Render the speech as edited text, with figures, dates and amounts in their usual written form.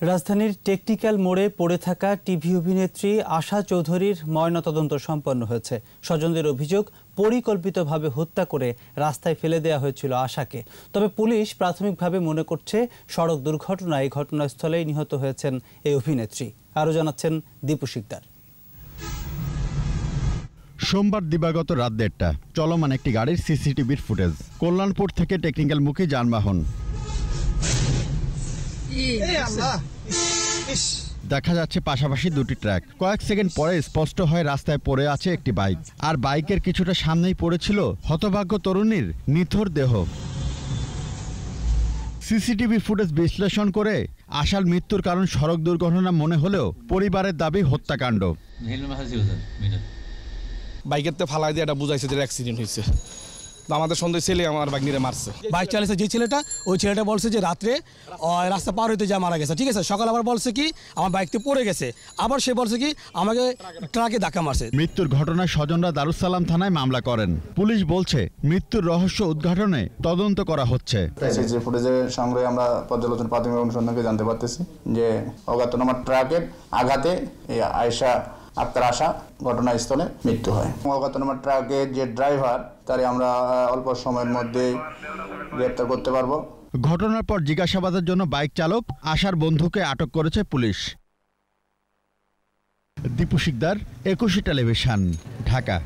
রাজধানীর টেকনিক্যাল মোড়ে পড়ে থাকা টিভি অভিনেত্রী আশা চৌধুরীর ময়নাতদন্ত সম্পন্ন হয়েছে। স্বজনদের অভিযোগ, পরিকল্পিতভাবে হত্যা করে রাস্তায় ফেলে দেওয়া হয়েছিল আশাকে। তবে পুলিশ প্রাথমিকভাবে মনে করছে সড়ক দুর্ঘটনায় ঘটনাস্থলেই নিহত হয়েছেন এই অভিনেত্রী। আরও জানাচ্ছেন দীপু শিকদার। সোমবার দিবাগত রাত 1:30টা চলমান একটি গাড়ির সিসিটিভির ফুটেজ। কল্যাণপুর থেকে টেকনিক্যালমুখী যানবাহন। দেখা যাচ্ছে পাশাপাশি দুটি ট্রাক। কয়েক সেকেন্ড পরে স্পষ্ট হয় রাস্তায় পড়ে আছে একটি বাইক, আর বাইকের কিছুটা সামনেই পড়েছিল হতভাগ্য তরুণীর নিথর দেহ। সিসিটিভি ফুটেজ বিশ্লেষণ করে আশার মৃত্যুর কারণ সড়ক দুর্ঘটনা মনে হলেও পরিবারের দাবি হত্যাকাণ্ড। বাইকের তে ফালাই দিয়ে এটা বুঝাইছে যে অ্যাক্সিডেন্ট হয়েছে। আমাদের সন্দেহ ছেলে আমার বাইক নিয়ে মারছে। বাইক চালিয়েছে যে ছেলেটা, ওই ছেলেটা বলছে যে রাত্রে রাস্তা পার হইতে যা মারা গেছে। ঠিক আছে, সকাল আবার বলছে কি আমার বাইকতে পড়ে গেছে, আবার সে বলছে কি আমাকে ট্রাকে ধাক্কা মারছে। মৃত্যুর ঘটনায় স্বজনরা দারুসালাম থানায় মামলা করেন। পুলিশ বলছে মৃত্যুর রহস্য উদ্ঘাটনে তদন্ত করা হচ্ছে। সিসিটিভি ফুটেজের সংগ্রহে আমরা পর্যালোচনা প্রাথমিক অনুসন্ধানকে জানতে পারতেছি যে অজ্ঞাতনামা ট্রাকের আঘাতে আয়েশা আক্তার আশা ঘটনাস্থলে মৃত্যু হয়। অজ্ঞাতনামা ট্রাকের যে ড্রাইভার তারে আমরা অল্প সময়ের মধ্যে গ্রেপ্তার করতে পারবো। ঘটনার পর জিজ্ঞাসাবাদের জন্য বাইক চালক আশার বন্ধুকে আটক করেছে পুলিশ। দীপু শিকদার, 21 টেলিভিশন, ঢাকা।